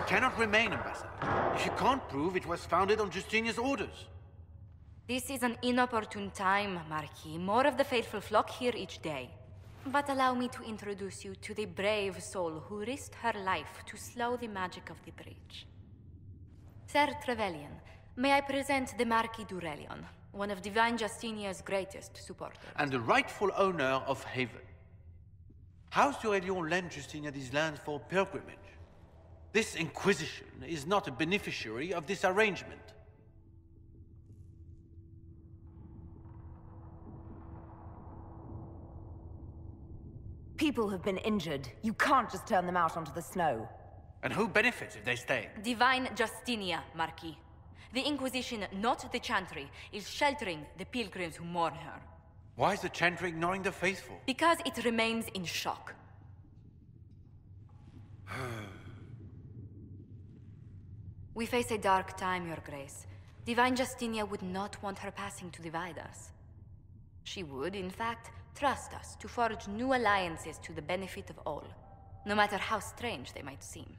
One cannot remain ambassador if you can't prove it was founded on Justinia's orders. This is an inopportune time, Marquis. More of the faithful flock here each day. But allow me to introduce you to the brave soul who risked her life to slow the magic of the breach. Sir Trevelyan, may I present the Marquis d'Aurelion, one of Divine Justinia's greatest supporters. And the rightful owner of Haven. House d'Aurelion lent Justinia these lands for pilgrimage. This Inquisition is not a beneficiary of this arrangement. People have been injured. You can't just turn them out onto the snow. And who benefits if they stay? Divine Justinia, Marquis. The Inquisition, not the Chantry, is sheltering the pilgrims who mourn her. Why is the Chantry ignoring the faithful? Because it remains in shock. We face a dark time, Your Grace. Divine Justinia would not want her passing to divide us. She would, in fact, trust us to forge new alliances to the benefit of all, no matter how strange they might seem.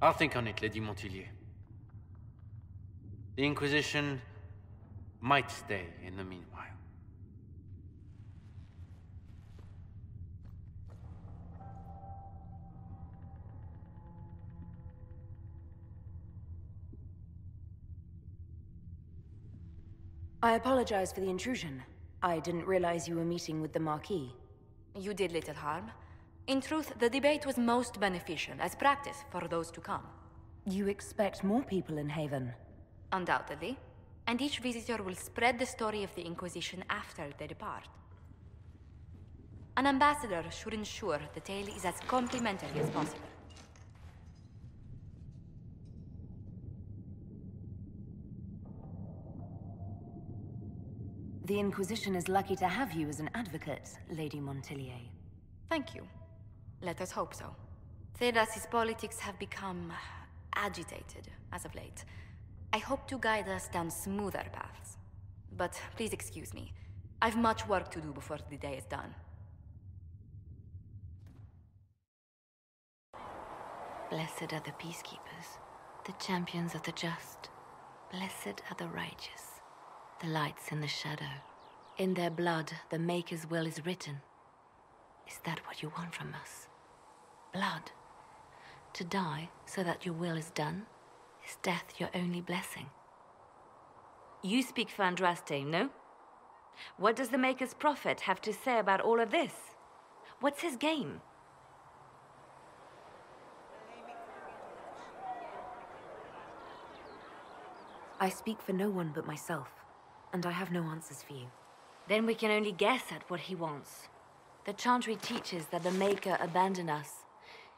I'll think on it, Lady Montilyet. The Inquisition might stay in the meanwhile. I apologize for the intrusion. I didn't realize you were meeting with the Marquis. You did little harm. In truth, the debate was most beneficial as practice for those to come. You expect more people in Haven? Undoubtedly. And each visitor will spread the story of the Inquisition after they depart. An ambassador should ensure the tale is as complimentary as possible. The Inquisition is lucky to have you as an advocate, Lady Montilyet. Thank you. Let us hope so. Thedas's politics have become agitated as of late. I hope to guide us down smoother paths. But please excuse me. I've much work to do before the day is done. Blessed are the peacekeepers, the champions of the just. Blessed are the righteous, the lights in the shadow. In their blood, the Maker's will is written. Is that what you want from us? Blood? To die so that your will is done? Is death your only blessing? You speak for Andraste, no? What does the Maker's prophet have to say about all of this? What's his game? I speak for no one but myself, and I have no answers for you. Then we can only guess at what he wants. The Chantry teaches that the Maker abandoned us.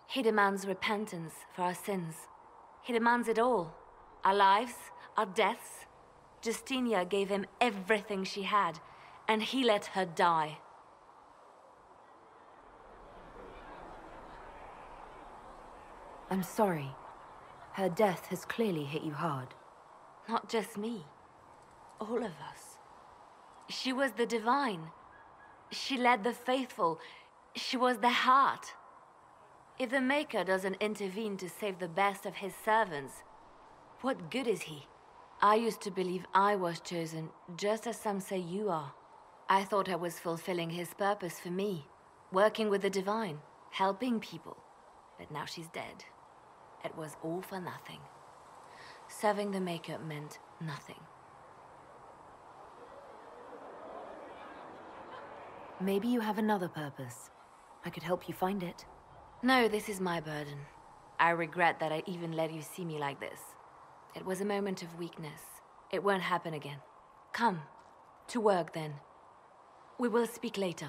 He demands repentance for our sins. He demands it all. Our lives, our deaths. Justinia gave him everything she had, and he let her die. I'm sorry. Her death has clearly hit you hard. Not just me. All of us. She was the divine. She led the faithful. She was their heart. If the Maker doesn't intervene to save the best of his servants, what good is he? I used to believe I was chosen, just as some say you are. I thought I was fulfilling his purpose for me, working with the divine, helping people. But now she's dead. It was all for nothing. Serving the Maker meant nothing. Maybe you have another purpose. I could help you find it. No, this is my burden. I regret that I even let you see me like this. It was a moment of weakness. It won't happen again. Come, to work then. We will speak later.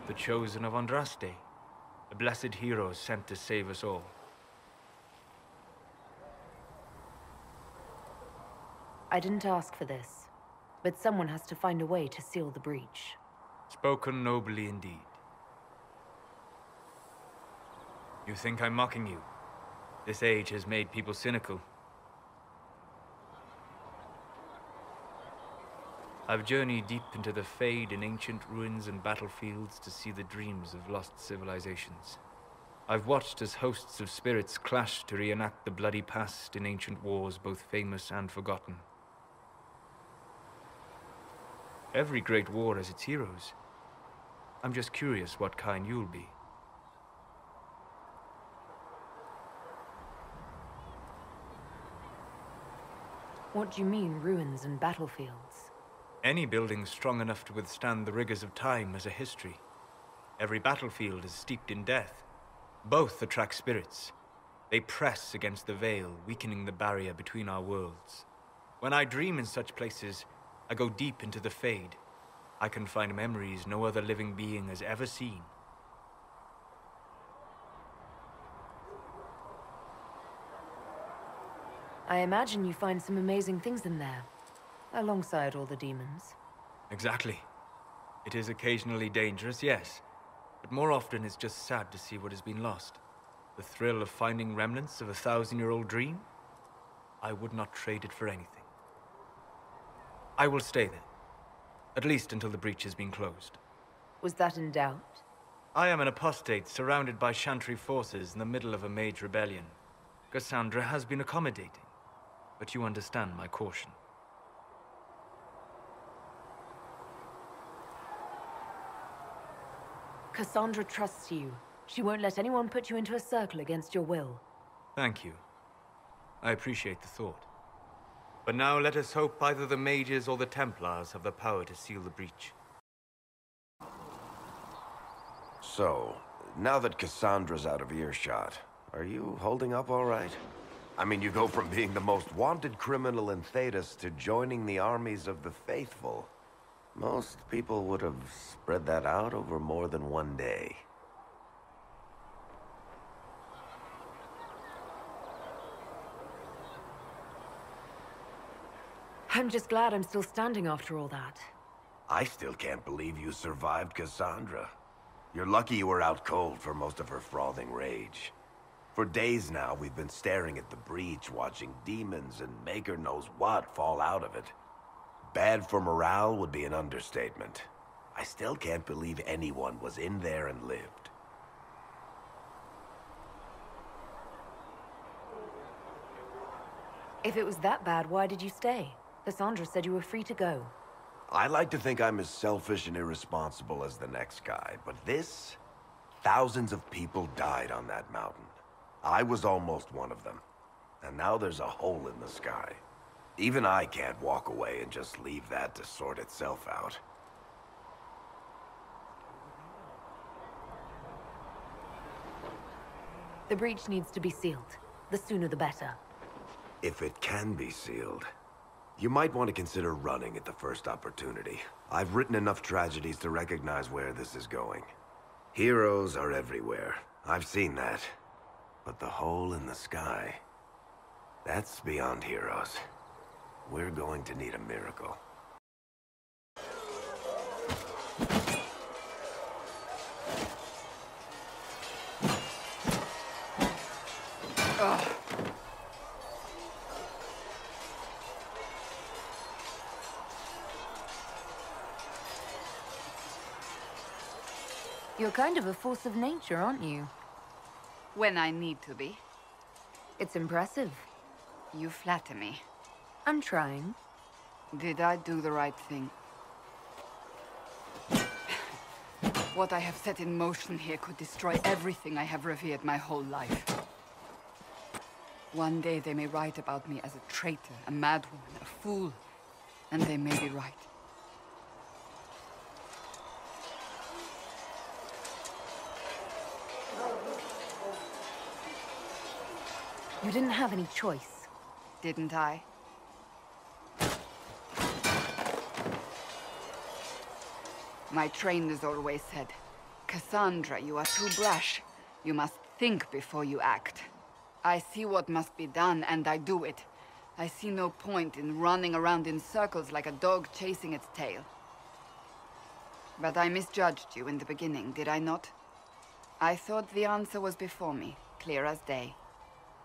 The chosen of Andraste, a blessed hero sent to save us all. I didn't ask for this, but someone has to find a way to seal the breach. Spoken nobly indeed. You think I'm mocking you? This age has made people cynical. I've journeyed deep into the Fade in ancient ruins and battlefields to see the dreams of lost civilizations. I've watched as hosts of spirits clash to reenact the bloody past in ancient wars both famous and forgotten. Every great war has its heroes. I'm just curious what kind you'll be. What do you mean, ruins and battlefields? Any building strong enough to withstand the rigors of time has a history. Every battlefield is steeped in death. Both attract spirits. They press against the veil, weakening the barrier between our worlds. When I dream in such places, I go deep into the Fade. I can find memories no other living being has ever seen. I imagine you find some amazing things in there, alongside all the demons. Exactly. It is occasionally dangerous, yes. But more often it's just sad to see what has been lost. The thrill of finding remnants of a 1,000-year-old dream? I would not trade it for anything. I will stay there. At least until the breach has been closed. Was that in doubt? I am an apostate surrounded by Chantry forces in the middle of a mage rebellion. Cassandra has been accommodating, but you understand my caution. Cassandra trusts you. She won't let anyone put you into a circle against your will. Thank you. I appreciate the thought. But now let us hope either the mages or the Templars have the power to seal the breach. So, now that Cassandra's out of earshot, are you holding up all right? I mean, you go from being the most wanted criminal in Thedas to joining the armies of the faithful. Most people would have spread that out over more than one day. I'm just glad I'm still standing after all that. I still can't believe you survived Cassandra. You're lucky you were out cold for most of her frothing rage. For days now, we've been staring at the breach, watching demons and Maker knows what fall out of it. Bad for morale would be an understatement. I still can't believe anyone was in there and lived. If it was that bad, why did you stay? Cassandra said you were free to go. I like to think I'm as selfish and irresponsible as the next guy, but this... Thousands of people died on that mountain. I was almost one of them. And now there's a hole in the sky. Even I can't walk away and just leave that to sort itself out. The breach needs to be sealed. The sooner the better. If it can be sealed, you might want to consider running at the first opportunity. I've written enough tragedies to recognize where this is going. Heroes are everywhere. I've seen that. But the hole in the sky, that's beyond heroes. We're going to need a miracle. You're kind of a force of nature, aren't you? When I need to be. It's impressive. You flatter me. I'm trying. Did I do the right thing? What I have set in motion here could destroy everything I have revered my whole life. One day they may write about me as a traitor, a madwoman, a fool. And they may be right. You didn't have any choice. Didn't I? My trainers always said, Cassandra, you are too brash. You must think before you act. I see what must be done, and I do it. I see no point in running around in circles like a dog chasing its tail. But I misjudged you in the beginning, did I not? I thought the answer was before me, clear as day.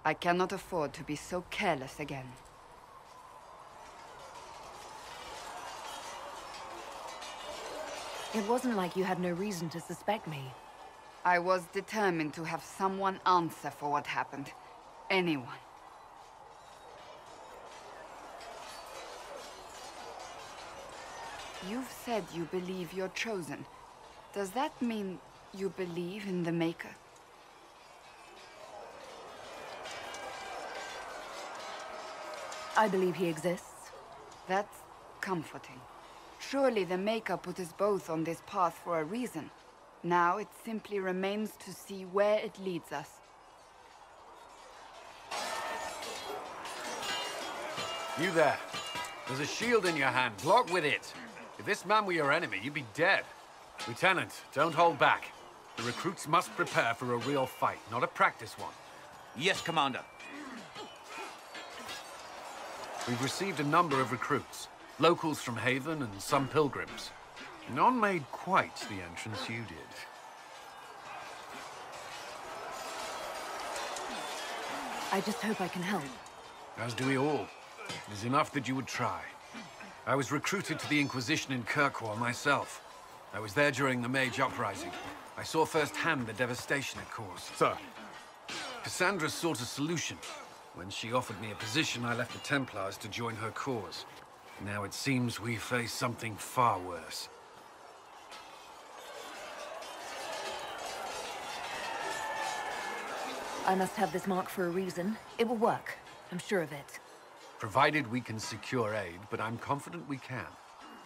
I cannot afford to be so careless again. It wasn't like you had no reason to suspect me. I was determined to have someone answer for what happened. Anyone. You've said you believe you're chosen. Does that mean you believe in the Maker? I believe he exists. That's comforting. Surely the Maker put us both on this path for a reason. Now it simply remains to see where it leads us. You there. There's a shield in your hand. Block with it. If this man were your enemy, you'd be dead. Lieutenant, don't hold back. The recruits must prepare for a real fight, not a practice one. Yes, Commander. We've received a number of recruits. Locals from Haven and some pilgrims. None made quite the entrance you did. I just hope I can help. As do we all. It is enough that you would try. I was recruited to the Inquisition in Kirkwall myself. I was there during the Mage Uprising. I saw firsthand the devastation it caused. Sir. Cassandra sought a solution. When she offered me a position, I left the Templars to join her cause. Now it seems we face something far worse. I must have this mark for a reason. It will work. I'm sure of it. Provided we can secure aid, but I'm confident we can.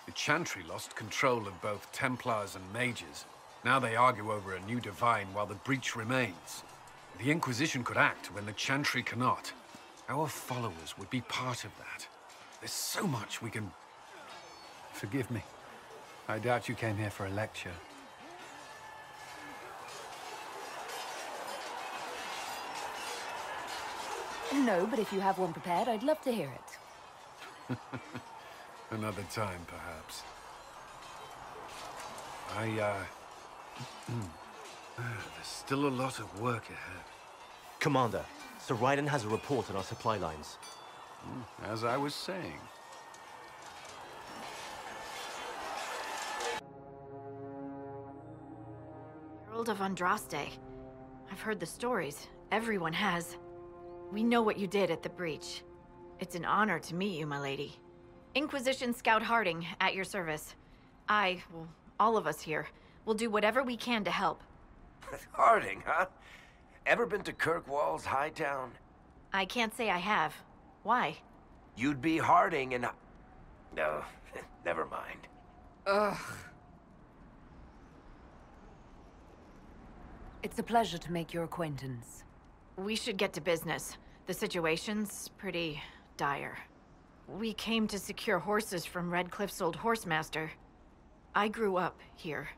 The Chantry lost control of both Templars and Mages. Now they argue over a new Divine while the breach remains. The Inquisition could act when the Chantry cannot. Our followers would be part of that. There's so much we can... Forgive me. I doubt you came here for a lecture. No, but if you have one prepared, I'd love to hear it. Another time, perhaps. There's still a lot of work ahead. Commander, Sir Raiden has a report on our supply lines. As I was saying. Herald of Andraste. I've heard the stories. Everyone has. We know what you did at the breach. It's an honor to meet you, my lady. Inquisition Scout Harding, at your service. Well, all of us here, will do whatever we can to help. Harding, huh? Ever been to Kirkwall's Hightown? I can't say I have. Why? You'd be Harding and... No, never mind. Ugh. It's a pleasure to make your acquaintance. We should get to business. The situation's pretty dire. We came to secure horses from Redcliffe's old horsemaster. I grew up here,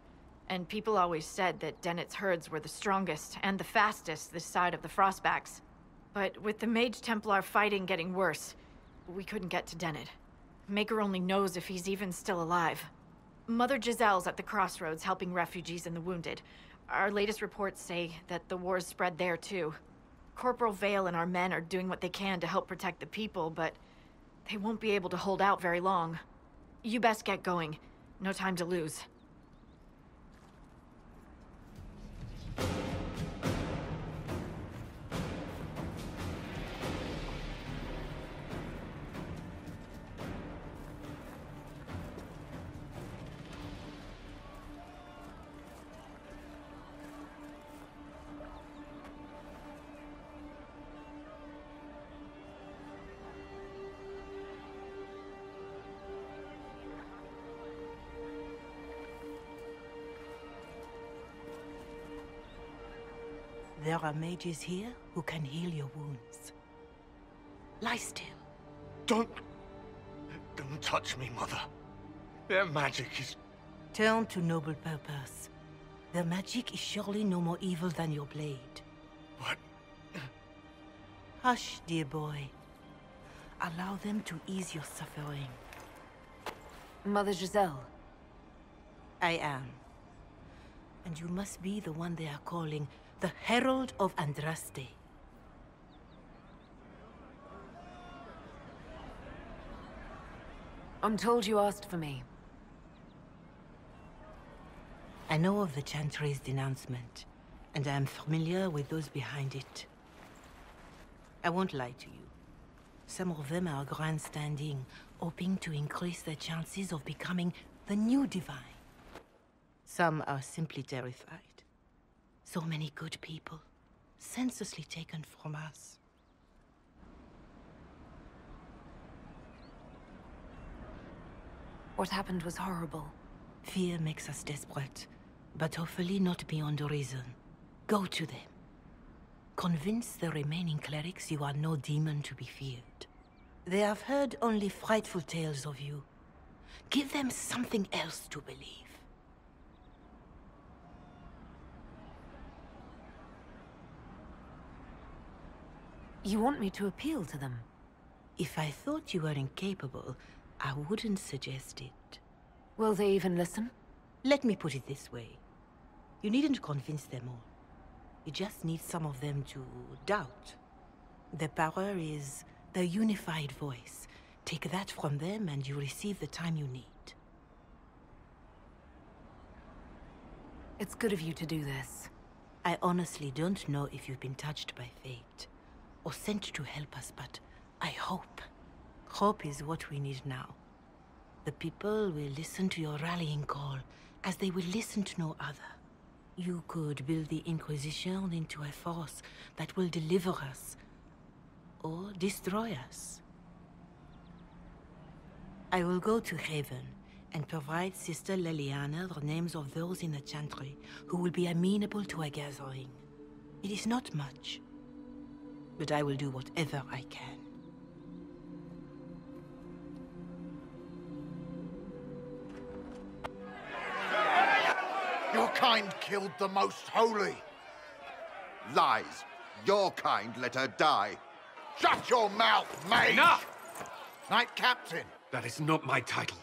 and people always said that Dennett's herds were the strongest and the fastest this side of the Frostbacks. But with the Mage Templar fighting getting worse, we couldn't get to Dennett. Maker only knows if he's even still alive. Mother Giselle's at the crossroads helping refugees and the wounded. Our latest reports say that the war's spread there too. Corporal Vale and our men are doing what they can to help protect the people, but they won't be able to hold out very long. You best get going. No time to lose. There are mages here who can heal your wounds. Lie still. Don't touch me, Mother. Their magic is... Turn to noble purpose. Their magic is surely no more evil than your blade. What? Hush, dear boy. Allow them to ease your suffering. Mother Giselle. I am. And you must be the one they are calling the Herald of Andraste. I'm told you asked for me. I know of the Chantry's denouncement, and I am familiar with those behind it. I won't lie to you. Some of them are grandstanding, hoping to increase their chances of becoming the new divine. Some are simply terrified. So many good people, senselessly taken from us. What happened was horrible. Fear makes us desperate, but hopefully not beyond reason. Go to them. Convince the remaining clerics you are no demon to be feared. They have heard only frightful tales of you. Give them something else to believe. You want me to appeal to them? If I thought you were incapable, I wouldn't suggest it. Will they even listen? Let me put it this way. You needn't convince them all. You just need some of them to doubt. Their power is their unified voice. Take that from them and you receive the time you need. It's good of you to do this. I honestly don't know if you've been touched by fate, or sent to help us, but I hope. Hope is what we need now. The people will listen to your rallying call, as they will listen to no other. You could build the Inquisition into a force that will deliver us, or destroy us. I will go to Haven and provide Sister Leliana the names of those in the Chantry who will be amenable to a gathering. It is not much, but I will do whatever I can. Your kind killed the most holy. Lies. Your kind let her die. Shut your mouth, mate! Enough! Knight Captain. That is not my title.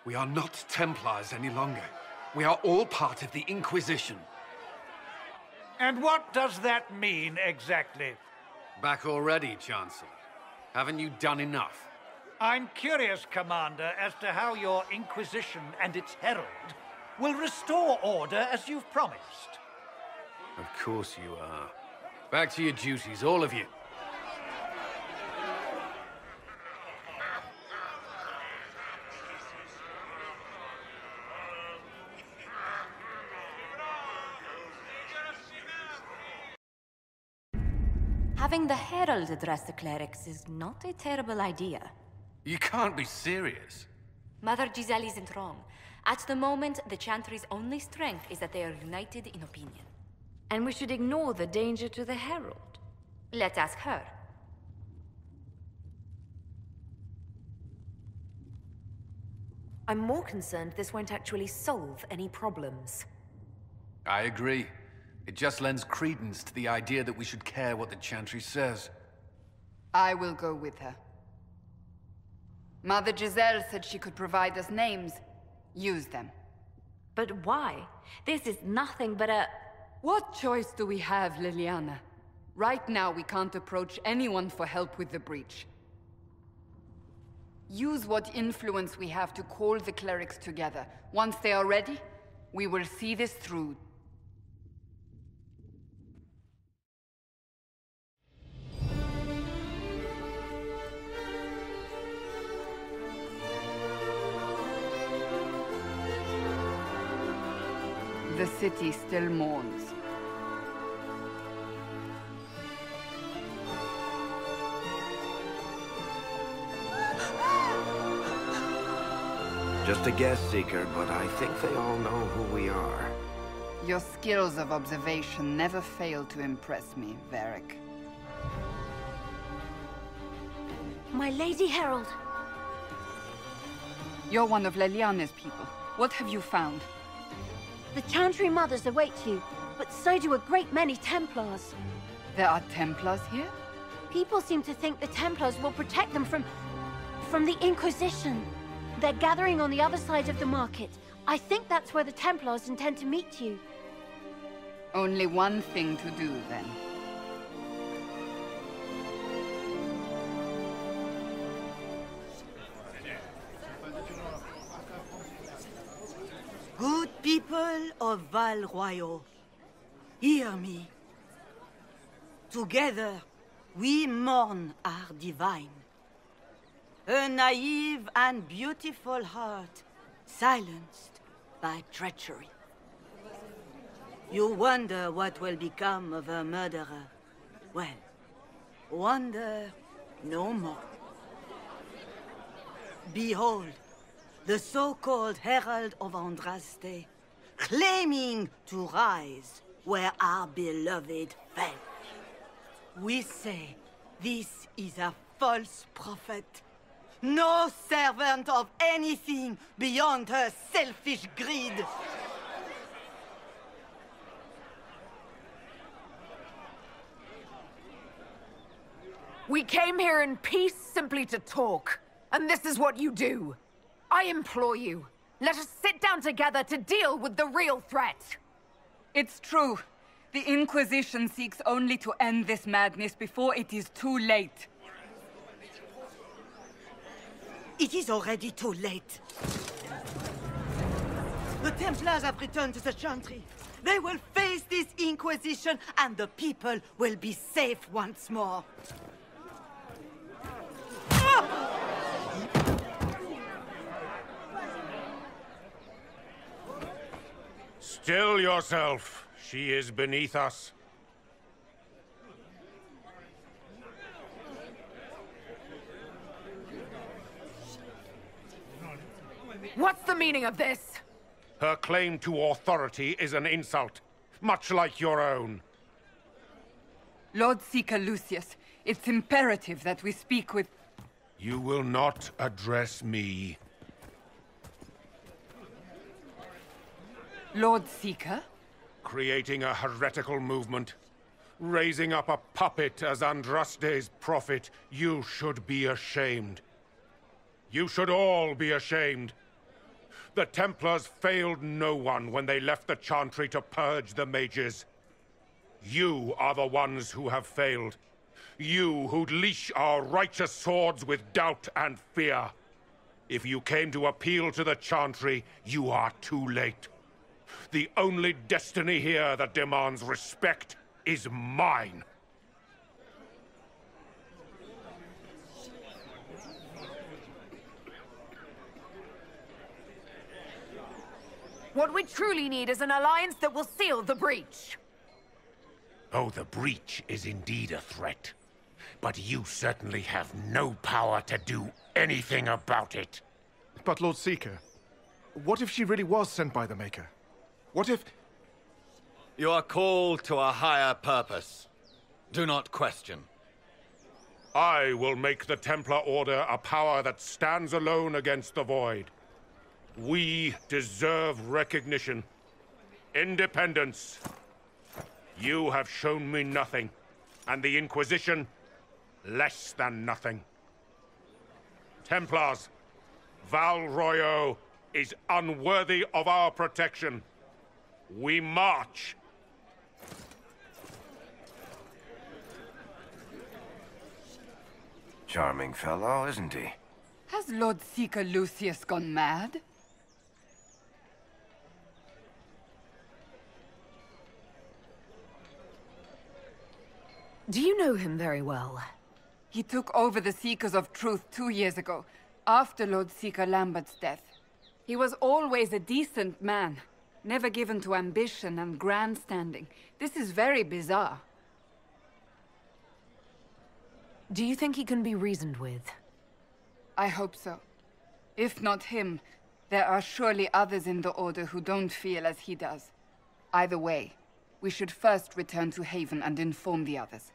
We are not Templars any longer. We are all part of the Inquisition. And what does that mean, exactly? Back already, Chancellor. Haven't you done enough? I'm curious, Commander, as to how your Inquisition and its herald will restore order as you've promised. Of course you are. Back to your duties, all of you. Having the Herald address the clerics is not a terrible idea. You can't be serious. Mother Giselle isn't wrong. At the moment, the Chantry's only strength is that they are united in opinion. And we should ignore the danger to the Herald. Let's ask her. I'm more concerned this won't actually solve any problems. I agree. It just lends credence to the idea that we should care what the Chantry says. I will go with her. Mother Giselle said she could provide us names. Use them. But why? This is nothing but a... What choice do we have, Liliana? Right now, we can't approach anyone for help with the breach. Use what influence we have to call the clerics together. Once they are ready, we will see this through. The city still mourns. Just a guest seeker, but I think they all know who we are. Your skills of observation never fail to impress me, Varric. My Lady Herald! You're one of Leliana's people. What have you found? The Chantry mothers await you, but so do a great many Templars. There are Templars here? People seem to think the Templars will protect them from the Inquisition. They're gathering on the other side of the market. I think that's where the Templars intend to meet you. Only one thing to do, then. Good people of Val Royal, hear me. Together, we mourn our divine. Her naive and beautiful heart, silenced by treachery. You wonder what will become of her murderer. Well, wonder no more. Behold, the so-called Herald of Andraste, claiming to rise where our beloved fell. We say this is a false prophet. No servant of anything beyond her selfish greed. We came here in peace simply to talk. And this is what you do. I implore you, let us sit down together to deal with the real threat. It's true. The Inquisition seeks only to end this madness before it is too late. It is already too late. The Templars have returned to the Chantry. They will face this Inquisition, and the people will be safe once more. Still yourself. She is beneath us. What's the meaning of this? Her claim to authority is an insult, much like your own. Lord Seeker Lucius, it's imperative that we speak with... You will not address me. Lord Seeker? Creating a heretical movement. Raising up a puppet as Andraste's prophet. You should be ashamed. You should all be ashamed. The Templars failed no one when they left the Chantry to purge the mages. You are the ones who have failed. You who'd leash our righteous swords with doubt and fear. If you came to appeal to the Chantry, you are too late. The only destiny here that demands respect is mine. What we truly need is an alliance that will seal the breach. Oh, the breach is indeed a threat. But you certainly have no power to do anything about it. But Lord Seeker, what if she really was sent by the Maker? What if... You are called to a higher purpose. Do not question. I will make the Templar Order a power that stands alone against the Void. We deserve recognition. Independence. You have shown me nothing, and the Inquisition, less than nothing. Templars, Val Royal is unworthy of our protection. We march. Charming fellow, isn't he? Has Lord Seeker Lucius gone mad? Do you know him very well? He took over the Seekers of Truth 2 years ago, after Lord Seeker Lambert's death. He was always a decent man, never given to ambition and grandstanding. This is very bizarre. Do you think he can be reasoned with? I hope so. If not him, there are surely others in the Order who don't feel as he does. Either way, we should first return to Haven and inform the others.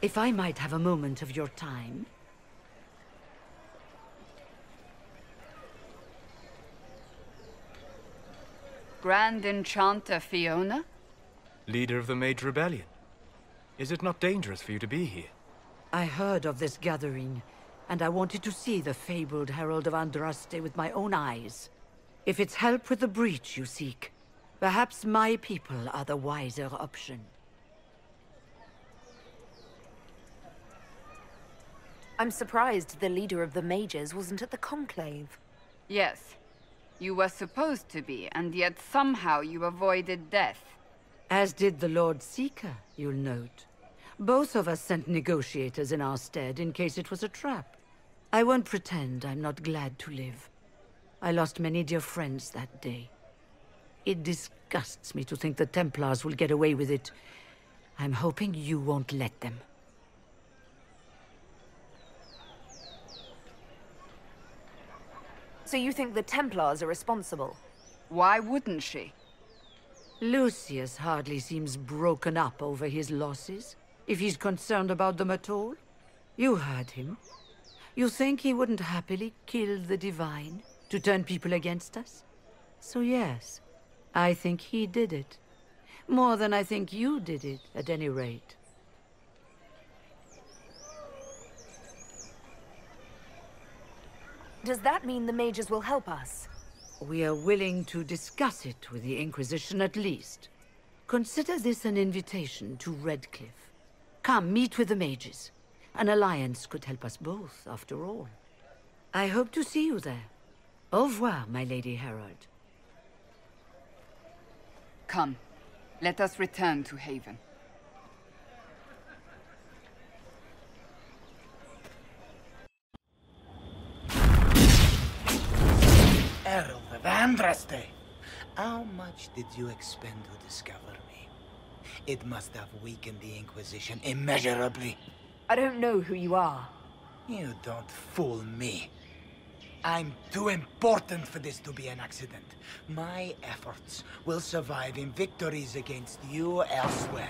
If I might have a moment of your time. Grand Enchanter Fiona? Leader of the Mage Rebellion. Is it not dangerous for you to be here? I heard of this gathering, and I wanted to see the fabled Herald of Andraste with my own eyes. If it's help with the breach you seek, perhaps my people are the wiser option. I'm surprised the leader of the mages wasn't at the conclave. Yes. You were supposed to be, and yet somehow you avoided death. As did the Lord Seeker, you'll note. Both of us sent negotiators in our stead in case it was a trap. I won't pretend I'm not glad to live. I lost many dear friends that day. It disgusts me to think the Templars will get away with it. I'm hoping you won't let them. So you think the Templars are responsible? Why wouldn't she? Lucius hardly seems broken up over his losses, if he's concerned about them at all. You heard him. You think he wouldn't happily kill the Divine to turn people against us? So yes, I think he did it. More than I think you did it, at any rate. Does that mean the mages will help us? We are willing to discuss it with the Inquisition at least. Consider this an invitation to Redcliffe. Come, meet with the mages. An alliance could help us both, after all. I hope to see you there. Au revoir, my Lady Herald. Come, let us return to Haven. Herald of Andraste, how much did you expend to discover me? It must have weakened the Inquisition immeasurably. I don't know who you are. You don't fool me. I'm too important for this to be an accident. My efforts will survive in victories against you elsewhere.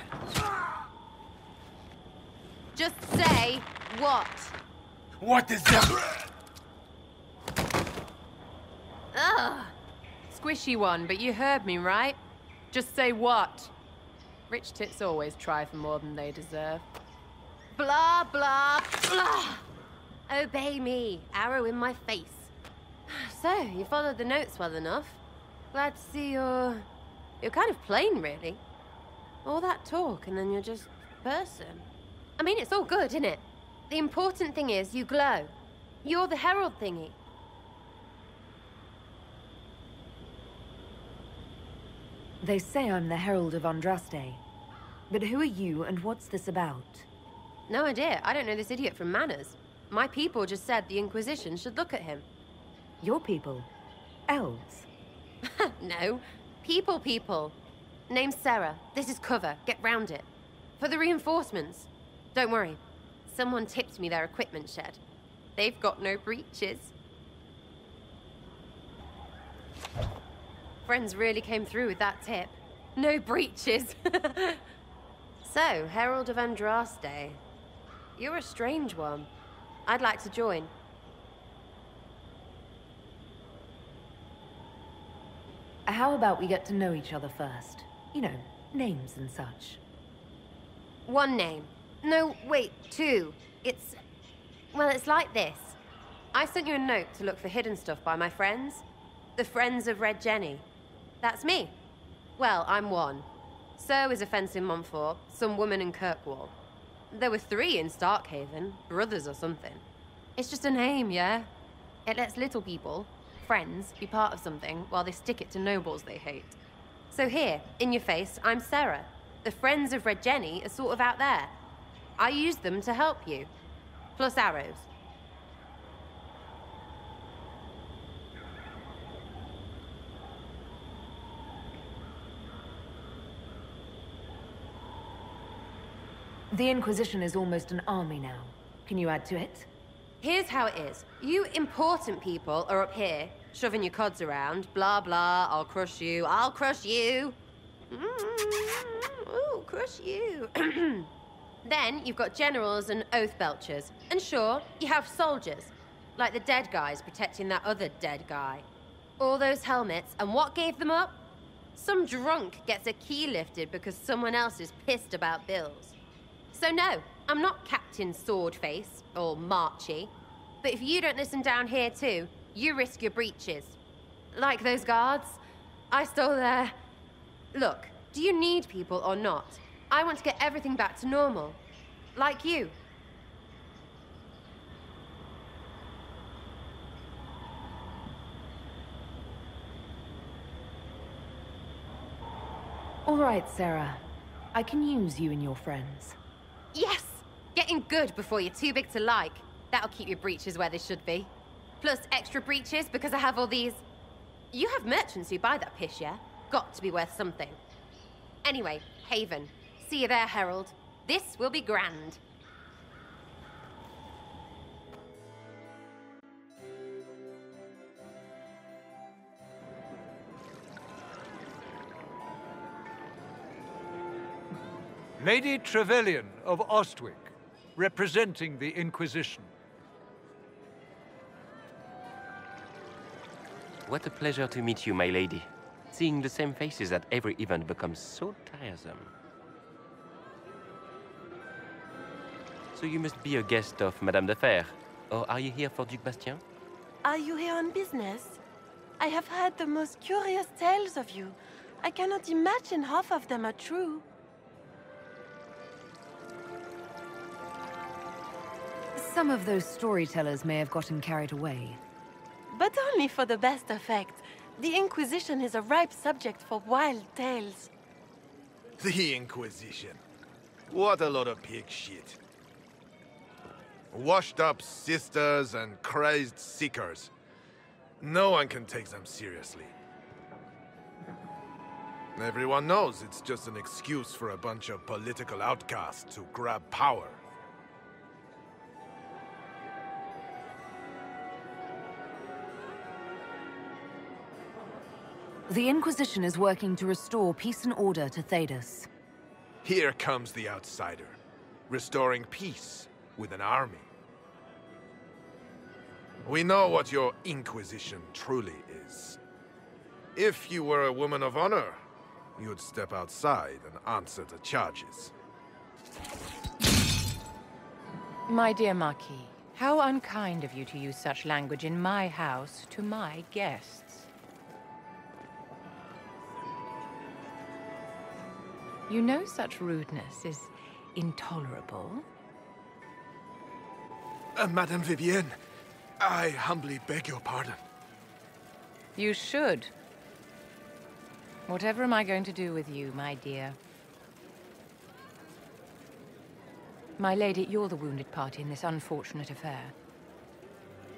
Just say what? What is that? Ugh. Squishy one, but you heard me, right? Just say what? Rich tits always try for more than they deserve. Blah, blah, blah! Obey me. Arrow in my face. So, you followed the notes well enough. Glad to see you're kind of plain, really. All that talk, and then you're just a person. I mean, it's all good, isn't it? The important thing is you glow. You're the herald thingy. They say I'm the Herald of Andraste. But who are you, and what's this about? No idea. I don't know this idiot from Manners. My people just said the Inquisition should look at him. Your people? Elves? No. People. Name's Sarah. This is cover. Get round it. For the reinforcements. Don't worry. Someone tipped me their equipment shed. They've got no breaches. Friends really came through with that tip. No breaches. So, Herald of Andraste. You're a strange one. I'd like to join. How about we get to know each other first? You know, names and such. One name. No, wait, two. Well, it's like this. I sent you a note to look for hidden stuff by my friends. The Friends of Red Jenny. That's me. Well, I'm one. So is a fence in Montfort, some woman in Kirkwall. There were 3 in Starkhaven, brothers or something. It's just a name, yeah? It lets little people, friends, be part of something while they stick it to nobles they hate. So here, in your face, I'm Sarah. The Friends of Red Jenny are sort of out there. I use them to help you. Plus arrows. The Inquisition is almost an army now. Can you add to it? Here's how it is. You important people are up here, shoving your cods around. Blah, blah, I'll crush you, I'll crush you. Ooh, crush you. Then you've got generals and oath belchers. And sure, you have soldiers. Like the dead guys protecting that other dead guy. All those helmets, and what gave them up? Some drunk gets a key lifted because someone else is pissed about bills. So no, I'm not Captain Swordface, or Marchy. But if you don't listen down here too, you risk your breeches. Like those guards, I stole their... Look, do you need people or not? I want to get everything back to normal. Like you. All right, Sarah. I can use you and your friends. Yes! Getting good before you're too big to like. That'll keep your breeches where they should be. Plus extra breeches because I have all these... You have merchants who buy that piss, yeah? Got to be worth something. Anyway, Haven. See you there, Herald. This will be grand. Lady Trevelyan of Ostwick, representing the Inquisition. What a pleasure to meet you, my lady. Seeing the same faces at every event becomes so tiresome. So you must be a guest of Madame de Fer, or are you here for Duc Bastien? Are you here on business? I have heard the most curious tales of you. I cannot imagine half of them are true. Some of those storytellers may have gotten carried away. But only for the best effect. The Inquisition is a ripe subject for wild tales. The Inquisition. What a lot of pig shit. Washed-up sisters and crazed seekers. No one can take them seriously. Everyone knows it's just an excuse for a bunch of political outcasts to grab power. The Inquisition is working to restore peace and order to Thedas. Here comes the outsider, restoring peace with an army. We know what your Inquisition truly is. If you were a woman of honor, you'd step outside and answer the charges. My dear Marquis, how unkind of you to use such language in my house to my guests. You know such rudeness is intolerable. Madame Vivienne, I humbly beg your pardon. You should. Whatever am I going to do with you, my dear? My lady, you're the wounded party in this unfortunate affair.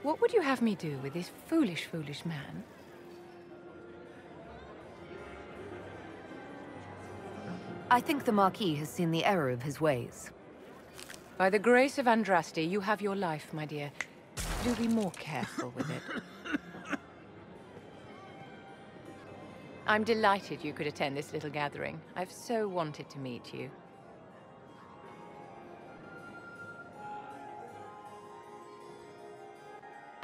What would you have me do with this foolish, foolish man? I think the Marquis has seen the error of his ways. By the grace of Andraste, you have your life, my dear. Do be more careful with it. I'm delighted you could attend this little gathering. I've so wanted to meet you.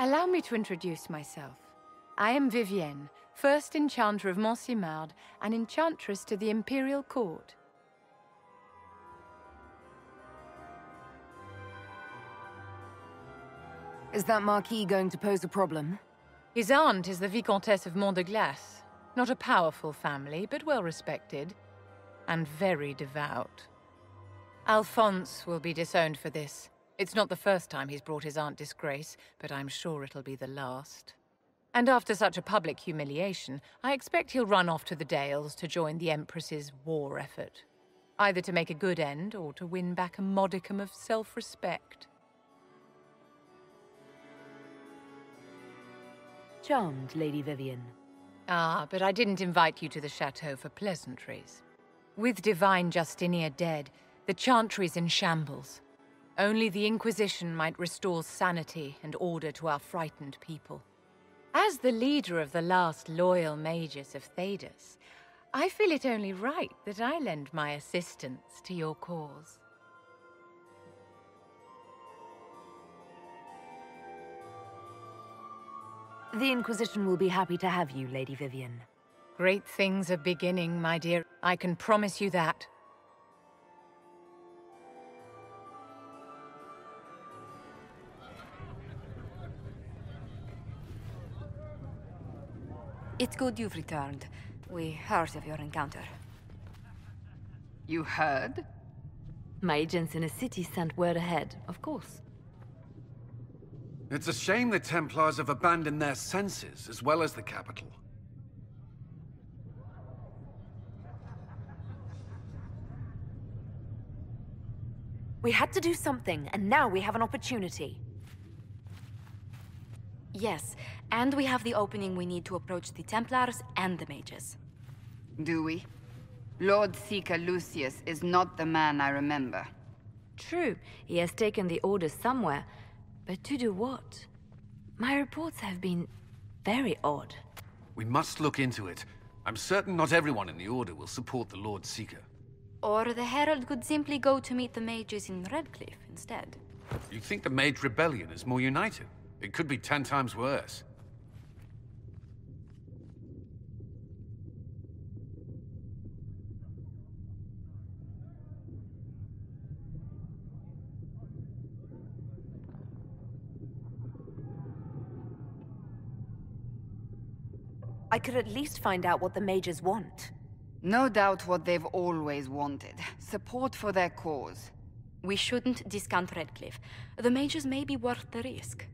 Allow me to introduce myself. I am Vivienne, first Enchanter of Montsimard and Enchantress to the Imperial Court. Is that Marquis going to pose a problem? His aunt is the Vicomtesse of Mont de Glace. Not a powerful family, but well respected. And very devout. Alphonse will be disowned for this. It's not the first time he's brought his aunt disgrace, but I'm sure it'll be the last. And after such a public humiliation, I expect he'll run off to the Dales to join the Empress's war effort. Either to make a good end, or to win back a modicum of self-respect. Charmed, Lady Vivienne. Ah, but I didn't invite you to the chateau for pleasantries. With Divine Justinia dead, the Chantry's in shambles. Only the Inquisition might restore sanity and order to our frightened people. As the leader of the last loyal mages of Thedas, I feel it only right that I lend my assistance to your cause. The Inquisition will be happy to have you, Lady Vivienne. Great things are beginning, my dear. I can promise you that. It's good you've returned. We heard of your encounter. You heard? My agents in the city sent word ahead, of course. It's a shame the Templars have abandoned their senses, as well as the capital. We had to do something, and now we have an opportunity. Yes, and we have the opening we need to approach the Templars and the mages. Do we? Lord Seeker Lucius is not the man I remember. True, he has taken the Order somewhere, but to do what? My reports have been very odd. We must look into it. I'm certain not everyone in the Order will support the Lord Seeker. Or the Herald could simply go to meet the mages in Redcliffe instead. You think the Mage Rebellion is more united? It could be 10 times worse. I could at least find out what the mages want. No doubt what they've always wanted. Support for their cause. We shouldn't discount Redcliffe. The mages may be worth the risk.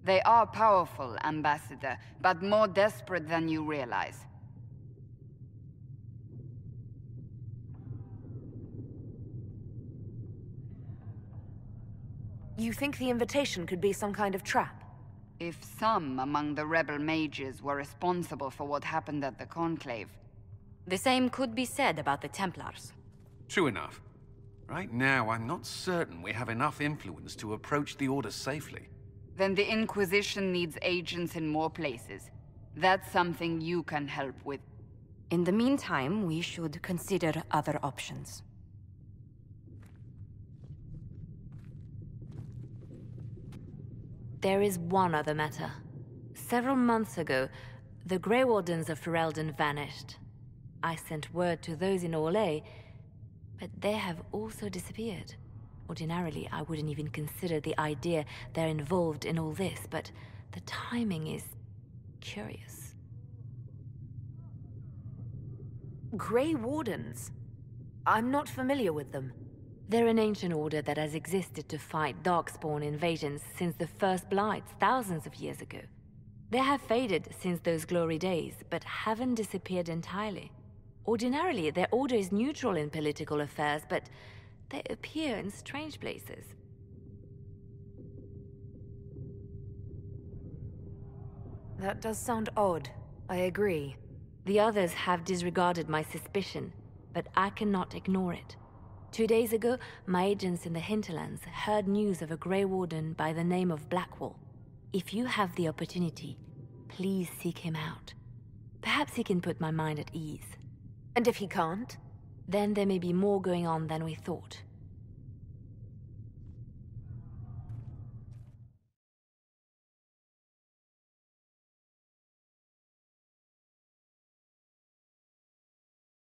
They are powerful, Ambassador, but more desperate than you realize. You think the invitation could be some kind of trap? If some among the rebel mages were responsible for what happened at the Conclave... The same could be said about the Templars. True enough. Right now, I'm not certain we have enough influence to approach the Order safely. Then the Inquisition needs agents in more places. That's something you can help with. In the meantime, we should consider other options. There is one other matter. Several months ago, the Grey Wardens of Ferelden vanished. I sent word to those in Orlais, but they have also disappeared. Ordinarily, I wouldn't even consider the idea they're involved in all this, but the timing is curious. Grey Wardens? I'm not familiar with them. They're an ancient order that has existed to fight Darkspawn invasions since the first Blights thousands of years ago. They have faded since those glory days, but haven't disappeared entirely. Ordinarily, their order is neutral in political affairs, but they appear in strange places. That does sound odd. I agree. The others have disregarded my suspicion, but I cannot ignore it. 2 days ago, my agents in the hinterlands heard news of a Grey Warden by the name of Blackwall. If you have the opportunity, please seek him out. Perhaps he can put my mind at ease. And if he can't? Then there may be more going on than we thought.